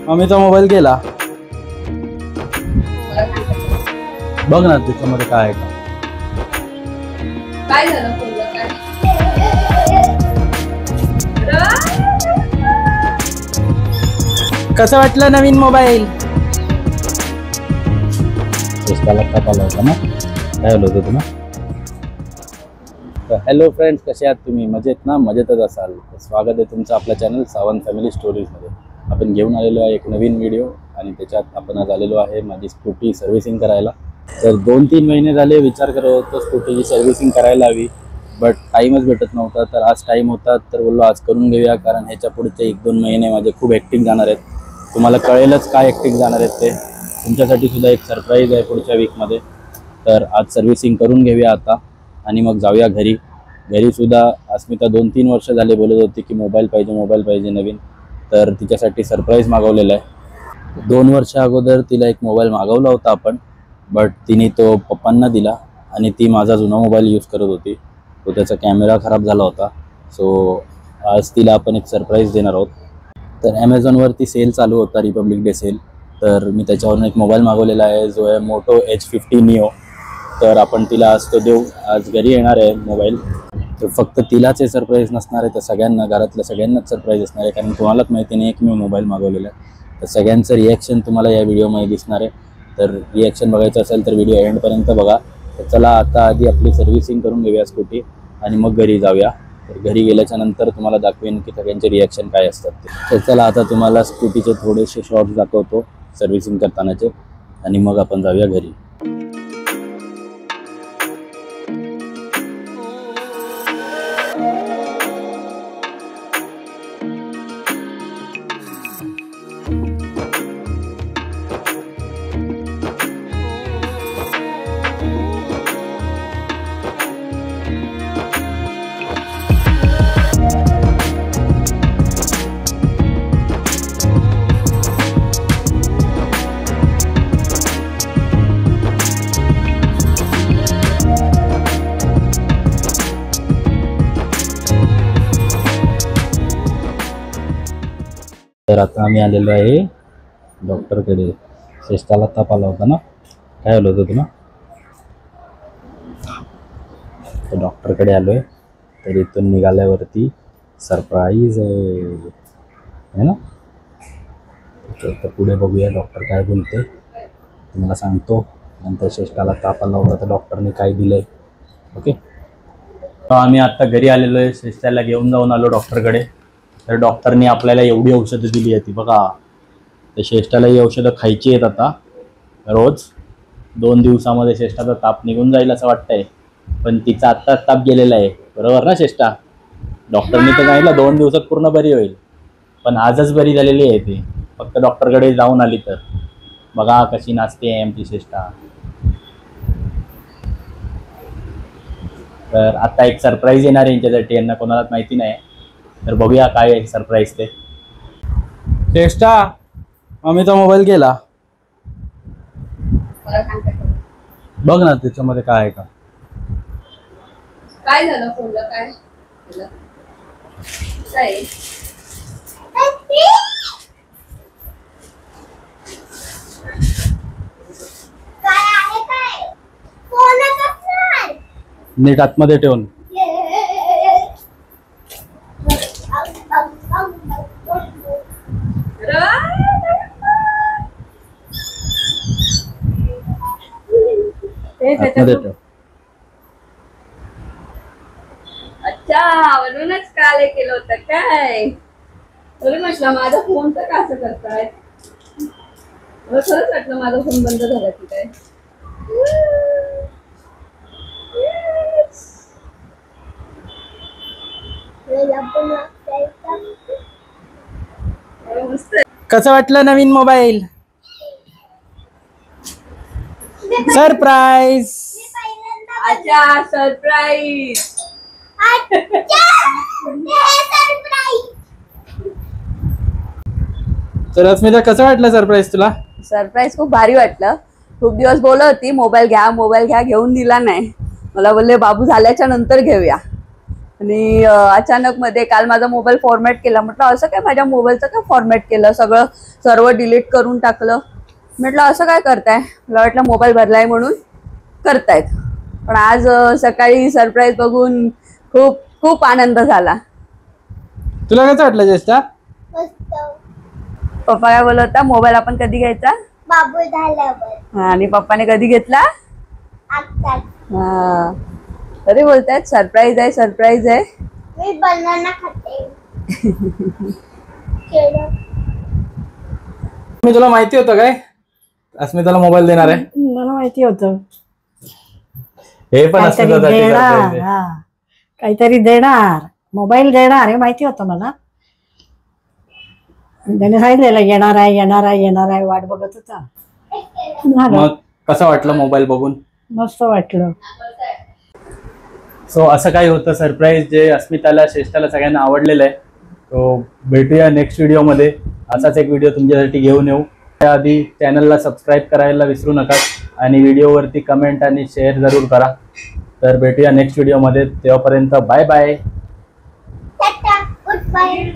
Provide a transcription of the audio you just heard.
मम्मीचा मोबाईल गेला. बघ ना त्याच्यामध्ये काय आहे का. काय झालं फोनला काय? कसं वाटलं नवीन मोबाईल? त्याला तपाला होता ना, काय होतं तुला? हॅलो फ्रेंड्स, कसे आहात तुम्ही? मजेत ना? मजेतच असाल. स्वागत आहे तुमचं आपल्या चॅनल सावंत फॅमिली स्टोरीजमध्ये. आपण घेऊन आलेलो आहे एक नवीन व्हिडिओ आणि त्याच्यात आपण आज आलेलो आहे माझी स्कूटी सर्व्हिसिंग करायला. तर 2-3 महिने झाले विचार करत होतो स्कूटीची सर्व्हिसिंग करायला हवी, बट टाईमच भेटत नव्हता. तर आज टाईम होता तर बोललो आज करून घेऊया, कारण ह्याच्या पुढचे 1-2 महिने माझे खूप हेक्टिक जाणार आहेत. तुम्हाला कळेलच काय हेक्टिक जाणार आहेत ते. तुमच्यासाठी सुद्धा एक सरप्राईज आहे पुढच्या वीकमध्ये. तर आज सर्व्हिसिंग करून घेऊया आता आणि मग जाऊया घरी. घरीसुद्धा अस्मिता 2-3 वर्ष झाले बोलत होती की मोबाईल पाहिजे नवीन. तर तिच्यासाठी सरप्राईज मागवलेला आहे. 2 वर्ष अगोदर तिला एक मोबाईल मागवला होता आपण, बट तिने तो पप्पांना दिला आणि ती माझा जुना मोबाईल यूज करत होती. तो त्याचा कॅमेरा खराब झाला होता. सो आज तिला आपण एक सरप्राईज देणार आहोत. तर ॲमेझॉनवरती सेल चालू होता, रिपब्लिक डे सेल. तर मी त्याच्यावरून एक मोबाईल मागवलेला आहे जो आहे मोटो H50 Neo. तर आपण तिला आज तो देऊ. आज घरी येणार आहे मोबाईल. तर फक्त तिलाच हे सरप्राईज नसणार आहे, तर सगळ्यांना, घरातल्या सगळ्यांनाच सरप्राईज असणार आहे, कारण तुम्हालाच माहिती नाही एक मी मोबाईल मागवलेला आहे. तर सगळ्यांचं रिॲक्शन तुम्हाला या व्हिडिओमध्ये दिसणार आहे. तर रिॲक्शन बघायचं असेल तर व्हिडिओ एंडपर्यंत बघा. तर चला आता आधी आपली सर्व्हिसिंग करून घेऊया स्कूटी आणि मग घरी जाऊया. तर घरी गेल्याच्या नंतर तुम्हाला दाखवेन की सगळ्यांचे रिॲक्शन काय असतात ते. तर चला आता तुम्हाला स्कूटीचे थोडेसे शॉर्ट्स दाखवतो सर्व्हिसिंग करतानाचे आणि मग आपण जाऊया घरी. तर आता आम्ही आलेलो आहे डॉक्टरकडे. श्रेष्ठाला ताप आला होता ना, काय आलं होतं तुला? तर डॉक्टरकडे आलो आहे. तर इथून निघाल्यावरती सरप्राईज आहे ना. तर पुढे बघूया डॉक्टर काय बोलते तुम्हाला सांगतो. नंतर श्रेष्ठाला ताप आला होता तर डॉक्टरने काय दिलं आहे. ओके, आम्ही आत्ता घरी आलेलो आहे. श्रेष्ठाला घेऊन जाऊन आलो डॉक्टरकडे. तर डॉक्टरने आपल्याला एवढी औषधं दिली आहे ती बघा. तर श्रेष्ठाला ही औषधं खायची आहेत आता रोज. 2 दिवसामध्ये श्रेष्ठाचा ताप निघून जाईल असं वाटतंय, पण तिचा आत्ताच ताप गेलेला आहे. बरोबर ना श्रेष्ठा? डॉक्टरने तर सांगितलं 2 दिवसात पूर्ण बरी होईल, पण आजच बरी झालेली आहे ती. फक्त डॉक्टरकडे जाऊन आली तर. बघा कशी नाचते आहे आमची श्रेष्ठा. तर आता एक सरप्राईज येणार आहे यांच्यासाठी, यांना कोणालाच माहिती नाही. तर बघूया काय आहे सरप्राईज ते. श्रेष्ठा, मम्मीचा मोबाईल गेला. बघ ना त्याच्यामध्ये काय आहे का. काय झालं फोनला काय? काय? नीट आतमध्ये ठेवून. अच्छा, म्हणूनच काल केलं होतं काय? तरी म्हटलं माझा फोन तर कसं करताय. मला खरंच वाटलं माझा फोन बंद झाला की काय. कसं वाटलं नवीन मोबाईल? सरप्राईज. अच्छा, सरप्राईज. तर अस्मिता कसं वाटलं सरप्राईज तुला? सरप्राईज खूप भारी वाटलं. खूप दिवस बोलत होती मोबाईल घ्या घेऊन दिला नाही. मला बोलले बाबू झाल्याच्या नंतर घेऊया. आणि अचानक मध्ये काल माझा मोबाईल फॉर्मॅट केला. म्हटलं असं काय माझ्या मोबाईलचं काय फॉर्मॅट केलं, सर्व डिलीट करून टाकलं. म्हटलं असं काय करताय, मला वाटलं मोबाईल भरलाय म्हणून करतायत. पण आज सकाळी सरप्राईज बघून खूप खूप आनंद झाला. तुला कसं वाटलं ज्येष्ठा? पप्पा काय बोलत होता, मोबाईल आपण कधी घ्यायचा? बाबू झाल्यावर. आणि पप्पाने कधी घेतला? आत्ताच. हा, तरी बोलतायत सरप्राईज आहे, सरप्राईज आहे. मी बनाना खाते. केळं. मी तुला माहिती होतं काय अस्मिताला मोबाईल देणार आहे? मला माहिती होतं हे पण काहीतरी अस्मितासाठी देणार. surprise आहे. हा, काहीतरी देणार, मोबाईल देणार हे माहिती होतं मला. त्याने सांगितलेलं येणार आहे, येणार आहे, येणार आहे, वाट बघत होता. झालं. मग कसं वाटलं मोबाईल बघून? मस्त वाटलं. सो असं काही होतं सरप्राईज जे अस्मिताला, श्रेष्ठाला सगळ्यांना आवडलेलं आहे. तो भेटूया नेक्स्ट व्हिडिओमध्ये. असाच एक व्हिडिओ तुमच्यासाठी घेऊन येऊ. त्याआधी चॅनलला सबस्क्राईब करायला विसरू नका आणि व्हिडिओवरती कमेंट आणि शेअर जरूर करा. तर भेटूया नेक्स्ट व्हिडिओमध्ये. तेव्हापर्यंत bye bye. Tata, good bye.